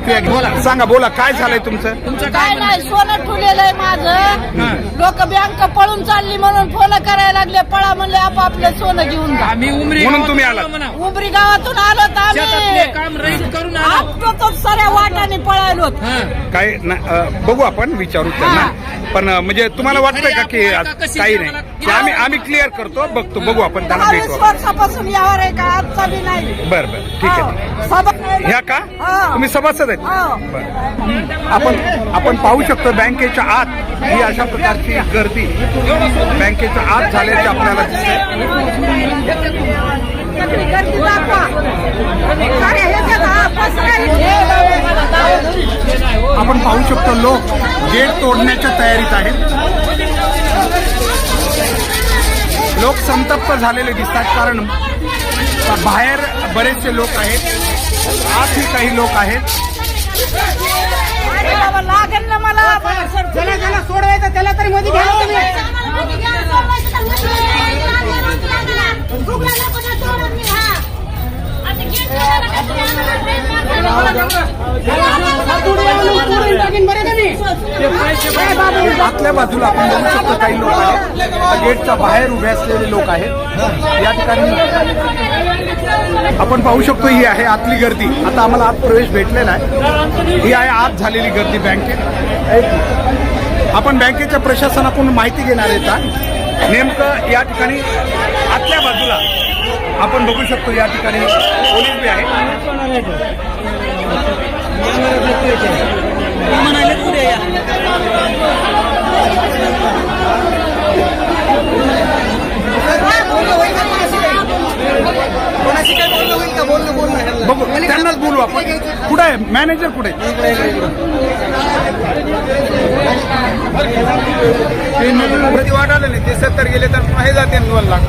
प्रतिक्रिया घ्या. सांगा, बोला, काय झालंय तुमचं? काय नाही, सोनं ठेवलेलं आहे माझं. लोक बँक पळून चालली म्हणून फोन करायला लागले, पळा म्हणले आपापलं सोनं घेऊन जा. म्हणून तुम्ही आला? उमरी गावातून आलो तर आम्ही साऱ्या वाटाने पळालो. काय बघू, आपण विचारू त्यांना. पण म्हणजे तुम्हाला वाटतंय का की काही नाही? आम्ही क्लिअर करतो, बघतो, बघू आपण त्यांना 20 भेटू. वर्षापासून यावर आहे का, आजचा बी नाही. बरं बरं, ठीक आहे. ह्या का तुम्ही सभासद आहेत? बरं. आपण पाहू शकतो बँकेच्या आत ही अशा प्रकारची गर्दी बँकेच्या आत झाल्याची आपल्याला दिसते. आपण पाहू शकतो लोक गेट तोडण्याच्या तयारीत आहेत. लोक संतप्त झालेले दिसतात, कारण बाहेर बरेचसे लोक आहेत, आतही काही लोक आहेत. लागेल ना मला, ज्याला सोडवायचं त्याला तरी मध्ये घ्या. आतल्या बाजूला आपण बघू शकतो काही लोक आहेत, गेटच्या बाहेर उभे असलेले लोक आहेत. या ठिकाणी आपण पाहू शकतो ही आहे आतली गर्दी. आता आम्हाला आत प्रवेश भेटलेला आहे. ही आहे आत झालेली गर्दी बँकेत. आपण बँकेच्या प्रशासनाकडून माहिती घेणार आहे का नेमकं या ठिकाणी आतल्या बाजूला आपण बघू शकतो. या ठिकाणी पोलीस बी आहे. बघू, त्यांनाच बोलू आपण. कुठे आहे मॅनेजर? कुठे प्रति वाढाले नाही ते 70 गेले तर हे जाते 2 लाख.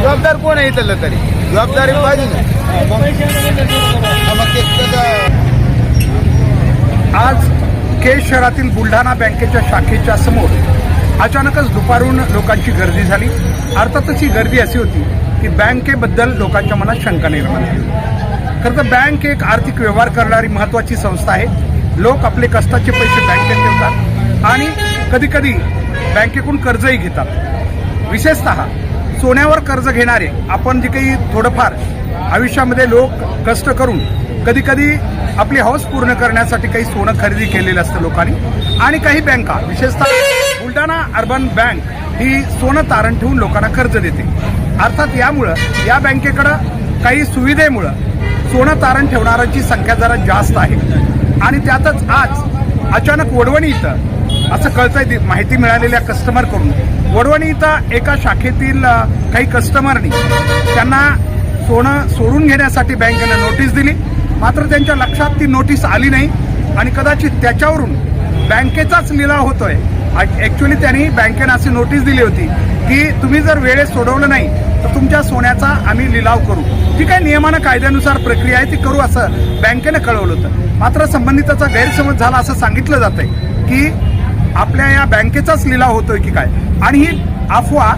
जबाबदार कोण आहे इथलं? तरी जबाबदारी पाहिजे ना. आज केज शहरातील बुलढाणा बँकेच्या शाखेच्या समोर अचानकच दुपारून लोकांची गर्दी झाली. अर्थातच ही गर्दी अशी होती की बँकेबद्दल लोकांच्या मनात शंका निर्माण झाली. खरं तर बँक एक आर्थिक व्यवहार करणारी महत्त्वाची संस्था आहे. लोक आपले कष्टाचे पैसे बँकेत ठेवतात आणि कधीकधी बँकेकडून कर्जही घेतात. विशेषतः सोन्यावर कर्ज घेणारे, आपण जे काही थोडंफार आयुष्यामध्ये लोक कष्ट करून कधीकधी आपली हौस पूर्ण करण्यासाठी काही सोनं खरेदी केलेलं असतं लोकांनी. आणि काही बँका, विशेषतः बुलढाणा अर्बन बँक ही सोनं तारण ठेवून लोकांना कर्ज देते. अर्थात यामुळं या बँकेकडं काही सुविधेमुळं सोनं तारण ठेवणाऱ्यांची संख्या जरा जास्त आहे. आणि त्यातच आज अचानक वडवणी इथं असं कळतंय, माहिती मिळालेल्या कस्टमरकडून, वडवणी इथं एका शाखेतील काही कस्टमरनी त्यांना सोनं सोडून घेण्यासाठी बँकेनं नोटीस दिली. मात्र त्यांच्या लक्षात ती नोटीस आली नाही आणि कदाचित त्याच्यावरून बँकेचाच लिलाव होतोय. ऍक्च्युअली त्यांनी बँकेनं अशी नोटीस दिली होती की तुम्ही जर वेळेत सोडवलं नाही तर तुमच्या सोन्याचा आम्ही लिलाव करू. जी काही नियमानं कायद्यानुसार प्रक्रिया आहे ती करू असं बँकेनं कळवलं होतं. मात्र संबंधिताचा गैरसमज झाला असं सांगितलं जातंय की आपल्या या बँकेचाच लिलाव होतोय की काय. आणि ही अफवा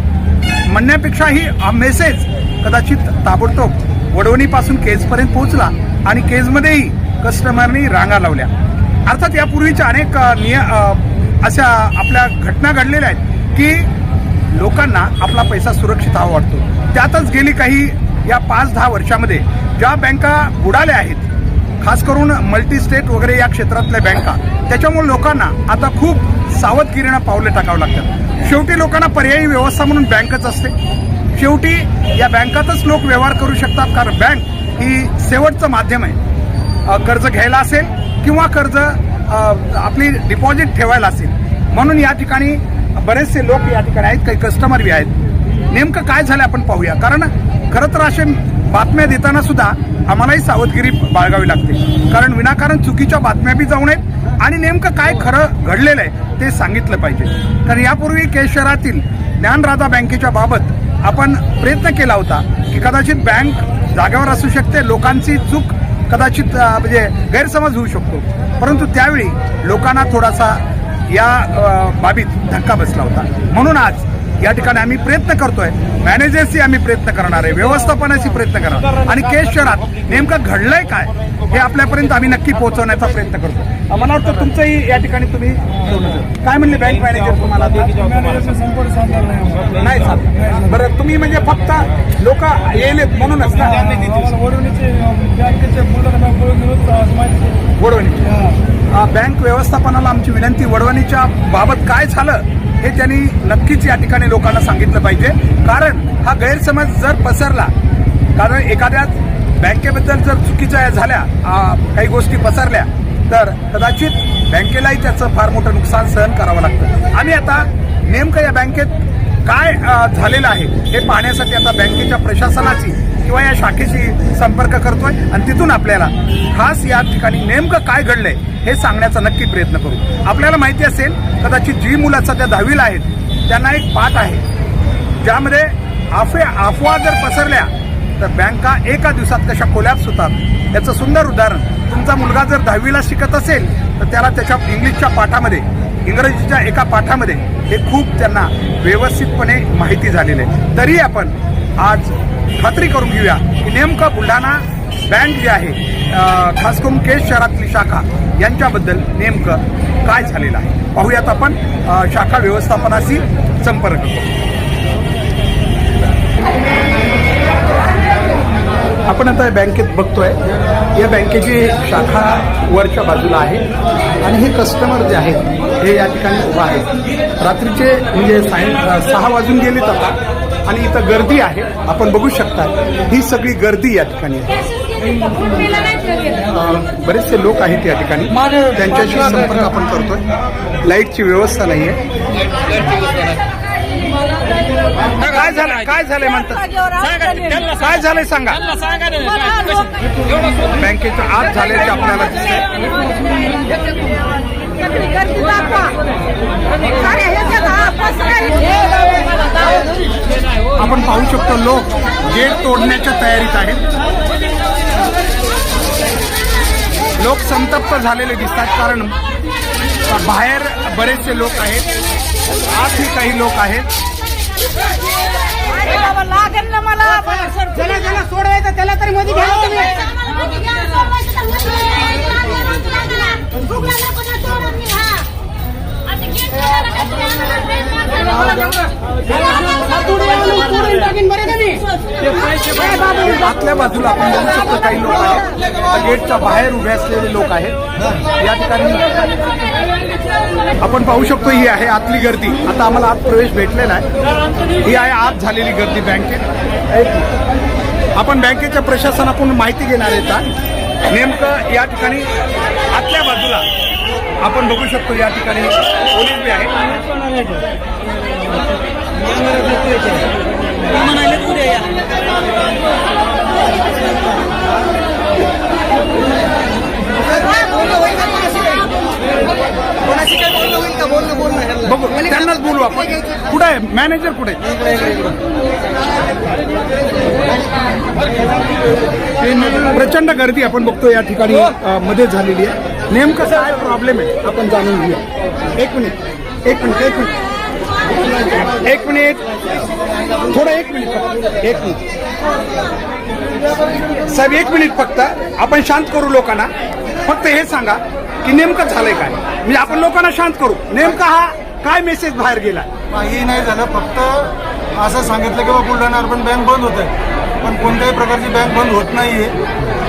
म्हणण्यापेक्षा ही मेसेज कदाचित ताबडतोब वडवणीपासून केजपर्यंत पोहोचला आणि केजमध्येही कस्टमरनी रांगा लावल्या. अर्थात यापूर्वीच्या अनेक अशा आपल्या घटना घडलेल्या आहेत की लोकांना आपला पैसा सुरक्षित हवा वाटतो. त्यातच गेली काही या 5-10 वर्षामध्ये ज्या बँका बुडाल्या आहेत, खास करून मल्टी स्टेट वगैरे या क्षेत्रातल्या बँका, त्याच्यामुळे लोकांना आता खूप सावधगिरीनं पावलं टाकावं लागतात. शेवटी लोकांना पर्यायी व्यवस्था म्हणून बँकच असते. शेवटी या बँकातच लोक व्यवहार करू शकतात, कारण बँक ही शेवटचं माध्यम आहे. कर्ज घ्यायला असेल किंवा कर्ज आपली डिपॉझिट ठेवायला असेल. म्हणून या ठिकाणी बरेचसे लोक या ठिकाणी आहेत, काही कस्टमर बी आहेत. नेमकं काय झालं आपण पाहूया, कारण खरं तर असे बातम्या देताना सुद्धा आम्हालाही सावधगिरी बाळगावी लागते, कारण विनाकारण चुकीच्या बातम्या बी जाऊ नयेत आणि नेमकं काय खरं घडलेलं आहे ते सांगितलं पाहिजे. कारण यापूर्वी केज शहरातील ज्ञानराधा बँकेच्या बाबत आपण प्रयत्न केला होता की कदाचित बँक जागेवर असू शकते, लोकांची चूक कदाचित म्हणजे गैरसमज होऊ शकतो, परंतु त्यावेळी लोकांना थोडासा या बाबीत धक्का बसला होता. म्हणून आज या ठिकाणी आम्ही प्रयत्न करतोय, मॅनेजर्सची आम्ही प्रयत्न करणार आहे, व्यवस्थापनाची प्रयत्न करणार आणि केस शहरात नेमकं घडलंय काय हे आपल्यापर्यंत आम्ही नक्की पोहोचवण्याचा प्रयत्न करतो. मला वाटतं तुमचंही या ठिकाणी तुम्ही काय म्हणले बँक मॅनेजर तुम्हाला नाही चालत. बरं तुम्ही म्हणजे फक्त लोक येले म्हणूनच ना वडवणी बँक व्यवस्थापनाला आमची विनंती, वडवणीच्या बाबत काय झालं हे त्यांनी नक्कीच या ठिकाणी लोकांना सांगितलं पाहिजे. कारण हा गैरसमज जर पसरला, कारण एखाद्या बँकेबद्दल जर चुकीच्या झाल्या काही गोष्टी पसरल्या तर कदाचित बँकेलाही त्याचं फार मोठं नुकसान सहन करावं लागतं. आम्ही आता नेमकं या बँकेत काय झालेलं आहे हे पाहण्यासाठी आता बँकेच्या प्रशासनाची किंवा या शाखेशी संपर्क करतोय आणि तिथून आपल्याला खास या ठिकाणी नेमकं काय घडलंय हे सांगण्याचा नक्की प्रयत्न करू. आपल्याला माहिती असेल कदाचित जी मुलं सध्या 10वीला आहेत त्यांना एक पाठ आहे ज्यामध्ये अफवा जर पसरल्या तर बँका एका दिवसात कशा कोलॅप्स होतात याचं सुंदर उदाहरण. तुमचा मुलगा जर 10वीला शिकत असेल तर त्याला त्याच्या इंग्लिशच्या पाठामध्ये, इंग्रजीच्या एका पाठामध्ये हे खूप त्यांना व्यवस्थितपणे माहिती झालेली आहे. तरी आपण आज खात्री करून घेऊया की नेमकं बुलढाणा बँक जी आहे, खास करून केस शहरातली शाखा यांच्याबद्दल नेमकं काय झालेलं आहे. पाहूयात आपण शाखा व्यवस्थापनाशी संपर्क करू. आपण आता बँकेत बघतोय, या बँकेची शाखा वरच्या बाजूला आहे आणि हे कस्टमर जे आहेत हे या ठिकाणी उभा आहेत. रात्रीचे म्हणजे 6 वाजून गेलेत आता आणि इथं गर्दी आहे, आपण बघू शकता. ही सगळी गर्दी या ठिकाणी आहे. बरेचसे लोक आहेत या ठिकाणी, त्यांच्याशी संपर्क आपण करतोय. लाईटची व्यवस्था नाही आहे. काय झालंय म्हणतात, काय झालंय सांगा. बँकेच्या आत झाल्याचे आपल्याला दिसतंय. आपण पाहू शकतो लोक गेट तोडण्याच्या तयारीत आहेत. लोक संतप्त झालेले दिसतात कारण बाहेर बरेचसे लोक आहेत, आतही काही लोक आहेत. लागेल ना मला. ज्याला सोडवायचं त्याला तरी मध्ये घ्या तुम्ही. आतल्या बाजूला आपण बघू शकतो काही लोक आहेत, गेटच्या बाहेर उभे असलेले लोक आहेत. या ठिकाणी आपण पाहू शकतो ही आहे आतली गर्दी. आता आम्हाला आत प्रवेश भेटलेला आहे. ही आहे आत झालेली गर्दी बँकेत. आपण बँकेच्या प्रशासनाकडून माहिती घेणार आहेत. नेमकं या ठिकाणी आतल्या बाजूला आपण बघू शकतो या ठिकाणी पोलीस बी आहेत. बघू त्यांनाच बोलू आपण. कुठे आहे मॅनेजर, कुठे प्रचंड गर्दी आपण बघतो या ठिकाणी मध्ये झालेली आहे. नेमकं काय प्रॉब्लेम आहे आपण जाणून घेऊया. एक मिनिट थोडं एक मिनिट साहेब, 1 मिनिट फक्त आपण शांत करू लोकांना. फक्त हे सांगा की नेमकं झालंय काय, म्हणजे आपण लोकांना शांत करू. नेमका हा काय मेसेज बाहेर गेला? काही नाही झालं, फक्त असं सांगितलं की बा बुलढाणा अर्बन बँक बंद होत आहे, पण कोणत्याही प्रकारची बँक बंद होत नाहीये.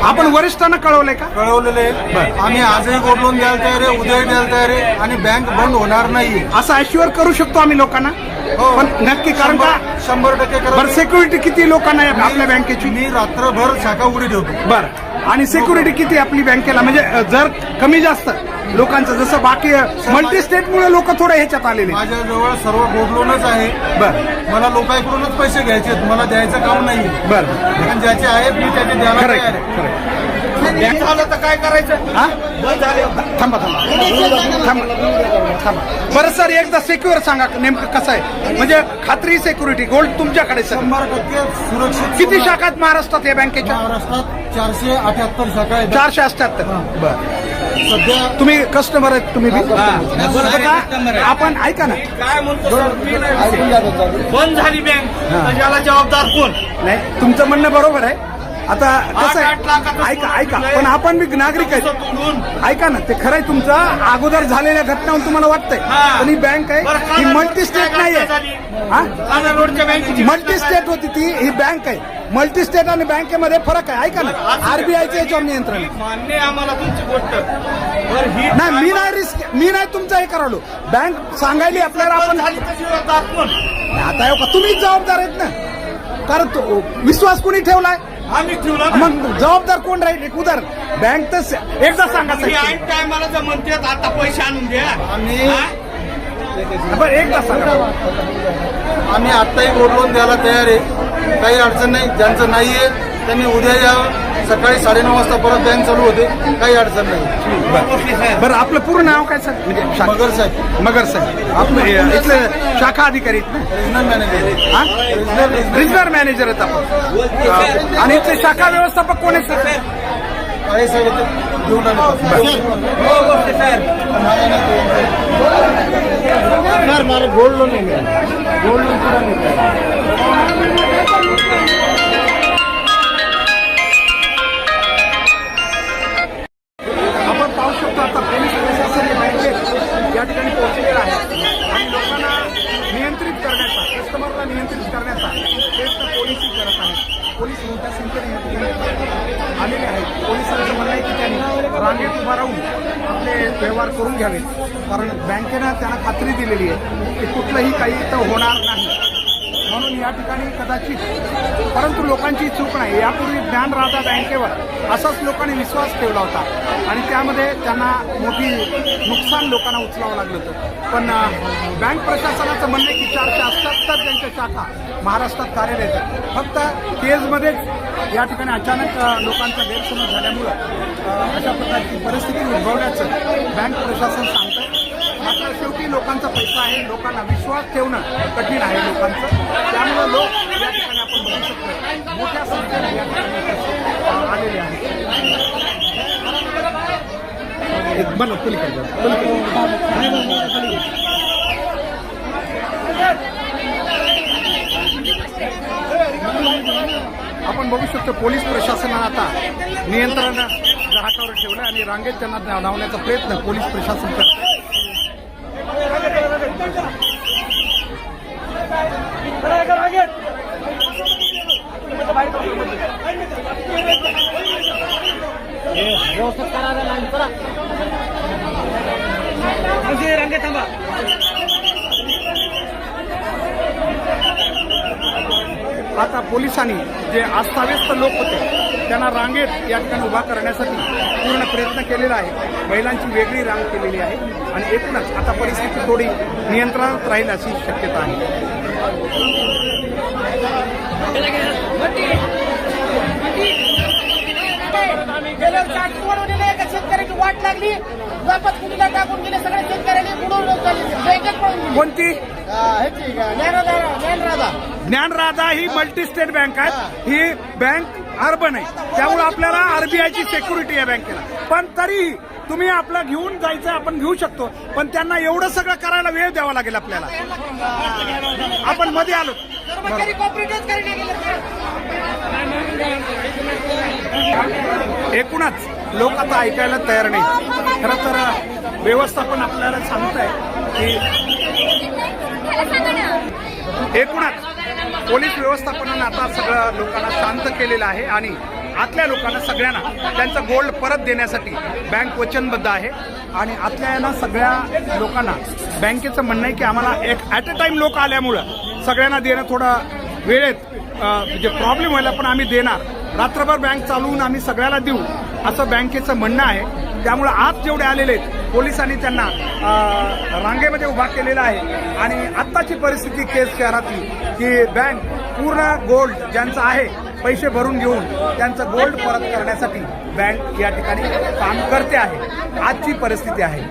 आपण वरिष्ठांना कळवलंय का? कळवलेलं आहे. आम्ही आजही गोल्ड लोन द्यायला तयार आहे, उद्याही द्यायला तयार आहे आणि बँक बंद होणार नाही असं अश्युअर करू शकतो आम्ही लोकांना. हो. पण नक्की कारण का 100% करा. बरं, सिक्युरिटी किती लोकांना आहे आपल्या बँकेची? मी रात्रभर शाखा उघडी ठेवतो. बरं, आणि सिक्युरिटी किती आपली बँकेला? म्हणजे जर कमी जास्त लोकांचं जसं बाकी मल्टी स्टेटमुळे लोक थोडं ह्याच्यात आलेले. माझ्याजवळ सर्व गोल्ड लोनच आहे. बरं, मला लोकांकडूनच पैसे घ्यायचे आहेत, मला द्यायचं काम नाही. बरं, पण ज्याचे आहेत मी त्याचे द्यायला खरं तयार आहे. खरं. बँक झालं तर काय करायचं? हा, थांबा. बरं सर, एकदा सिक्युअर सांगा नेमकं कसं आहे, म्हणजे खात्री सिक्युरिटी गोल्ड तुमच्याकडे सर 100% सुरक्षित. किती शाखा आहेत महाराष्ट्रात या बँकेच्या? महाराष्ट्रात 478 शाखा आहेत. 478. बरं, सध्या तुम्ही कस्टमर आहेत तुम्ही बी? बरोबर आहे. आपण ऐका ना, काय म्हणतो सर, मी नाही बंद झाली बँक तर याला जबाबदार कोण? नाही तुमचं म्हणणं बरोबर आहे. आता कसं 8 लाखाचं आहे, ऐका ऐका, सोनं पण आपण बी नागरिक आहेत. तोडून ऐका ना, ते खरंय तुमचं अगोदर झालेल्या घटनावरून तुम्हाला वाटतंय, हा. पण ही बँक आहे बरं, ही काना मल्टी स्टेट रोडच्या नाही घटना आहे. झाली. हा, काना रोडच्या बँकेची मल्टी स्टेट होती ती, ही बँक आहे. मल्टी स्टेट आणि बँकेमध्ये फरक आहे. ऐका ना, आरबीआयचं याच्यावर नियंत्रण आहे. मान्य आहे आम्हाला तुमची गोष्ट. बरं, ही नाही मी नाही तुमचं हे करावलो. बँक सांगायली आपल्याला बंद आपण झाली तर जबाबदार कोण? आता हो का तुम्हीच जबाबदार आहेत ना, कारण तो विश्वास कोणी ठेवलाय, आम्ही ठेवला ना. मग जबाबदार कोण राहील? एक उदाहरण बँक तर एकदा सांगा ही साहेब. ऐन टायमाला जर म्हणतात आता पैसे आणून द्या. आम्ही- हा? बरं एकदा सांगा. आम्ही आत्ताही गोल्ड लोन द्यायला तयार आहे, काही अडचण नाही. ज्यांचं नाही आहे त्यांनी उद्या यावं. सकाळी 9:30 वाजता परत बँक चालू होते, काही अडचण नाही. बरं आपलं पूर्ण नाव काय सर? म्हणजे मगर साहेब, मगर साहेब आपलं इथले शाखा अधिकारी आहेत ना? Regional manager. हा? रिजनल मॅनेजर आहेत आपण. आणि इथले शाखा व्यवस्थापक कोण आहेत सर? आहे साहेब, इथे घेऊन आले. सर मला गोल्ड लोन गोल्ड लोन आपण पाहू शकतो आता पोलीस प्रशासन हे बँकेत या ठिकाणी पोहोचलेलं आहे आणि लोकांना नियंत्रित करण्याचा, कस्टमरला नियंत्रित करण्याचा प्रयत्न पोलीसही करत आहेत. पोलीस मोठ्या संख्येने या ठिकाणी आलेले आहेत. पोलिसांचं म्हणणं आहे की त्यांनी रांगेत उभा राहून आपले व्यवहार करून घ्यावेत, कारण बँकेनं त्यांना खात्री दिलेली आहे की कुठलंही काही इथं होणार नाही. म्हणून या ठिकाणी कदाचित, परंतु लोकांची चूक नाही. यापूर्वी ज्ञानराधा बँकेवर असाच लोकांनी विश्वास ठेवला होता आणि त्यामध्ये त्यांना मोठी नुकसान लोकांना उचलावं लागलं होतं. पण बँक प्रशासनाचं म्हणणं आहे की 478 त्यांच्या शाखा महाराष्ट्रात कार्यरत आहेत. फक्त केजमध्येच या ठिकाणी अचानक लोकांचा गैरसमज झाल्यामुळं अशा प्रकारची परिस्थिती उद्भवल्याचं बँक प्रशासन सांगतं. मात्र शेवटी लोकांचा पैसा आहे, लोकांना विश्वास ठेवणं कठीण आहे लोकांचं. त्यामुळे लोक या ठिकाणी आपण बघू शकतो मोठ्या संख्येने या ठिकाणी आलेले आहेत. बरं पलीकडे आपण बघू शकतो पोलीस प्रशासनानं आता नियंत्रण घाटावर ठेवलं आणि रांगेत त्यांना धावण्याचा प्रयत्न पोलीस प्रशासन करतं. आता पोलिसांनी जे अस्ताव्यस्त लोक होते त्यांना रांगेत या ठिकाणी उभा करण्यासाठी पूर्ण प्रयत्न केलेला आहे. महिलांची वेगळी रांग केलेली आहे आणि एकूणच आता परिस्थिती थोडी नियंत्रणात राहील अशी शक्यता आहे. शेतकऱ्याची वाट लागली, वापस कुठीला टाकून गेले सगळे शेतकऱ्यांनी बुडून बँकेत पळून गेले. कोणती? ज्ञानराधा ज्ञानराधा ही मल्टी स्टेट बँक आहे. ही बँक अर्बन आहे, त्यामुळे आपल्याला आरबीआयची सिक्युरिटी आहे बँकेला. पण तरीही तुम्ही आपला घेऊन जायचं आपण घेऊ शकतो, पण त्यांना एवढं सगळं करायला वेळ द्यावा लागेल आपल्याला. आपण मध्ये आलो. एकूणच लोक आता ऐकायला तयार नाही. खरं तर व्यवस्थापन आपल्याला सांगत आहे की एकूणच पोलीस व्यवस्थापनानं आता सगळं लोकांना शांत केलेलं आहे आणि आतल्या लोकांना सगळ्यांना त्यांचं गोल्ड परत देण्यासाठी बँक वचनबद्ध आहे. आणि आतल्या सगळ्या लोकांना बँकेचं म्हणणं आहे की आम्हाला एक ॲट अ टाईम लोक आल्यामुळं सगळ्यांना देणं थोडं वेळेत म्हणजे प्रॉब्लेम व्हायला, पण आम्ही देणार. रात्रभर बँक चालवून आम्ही सगळ्याला देऊ असं बँकेचं म्हणणं आहे. त्यामुळं आज जेवढे आलेले आहेत पोलिसांनी त्यांना रांगेमध्ये उभा केलेला आहे. आणि आत्ताची परिस्थिती केज शहरातली की बँक पूर्ण गोल्ड ज्यांचं आहे पैसे भरून घेऊन त्यांचं गोल्ड परत करण्यासाठी बँक या ठिकाणी काम करते आहे. आजची परिस्थिती आहे.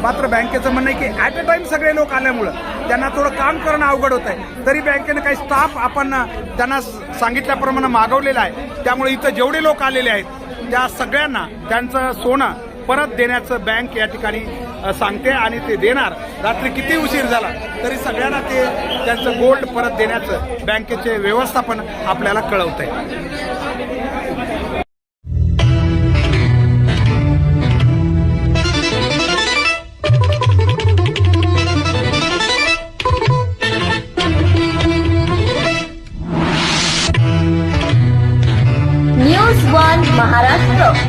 मात्र बँकेचं म्हणणं आहे की ॲट अ टाईम सगळे लोक आल्यामुळं त्यांना थोडं काम करणं अवघड होत आहे. तरी बँकेनं काही स्टाफ आपण त्यांना सांगितल्याप्रमाणे मागवलेला आहे. त्यामुळे इथं जेवढे लोक आलेले आहेत त्या सगळ्यांना त्यांचं सोनं परत देण्याचं बँक या ठिकाणी सांगते आणि ते देणार. रात्री किती उशीर झाला तरी सगळ्यांना ते त्यांचं गोल्ड परत देण्याचं बँकेचे व्यवस्थापन आपल्याला कळवतंय. न्यूज 1 महाराष्ट्र.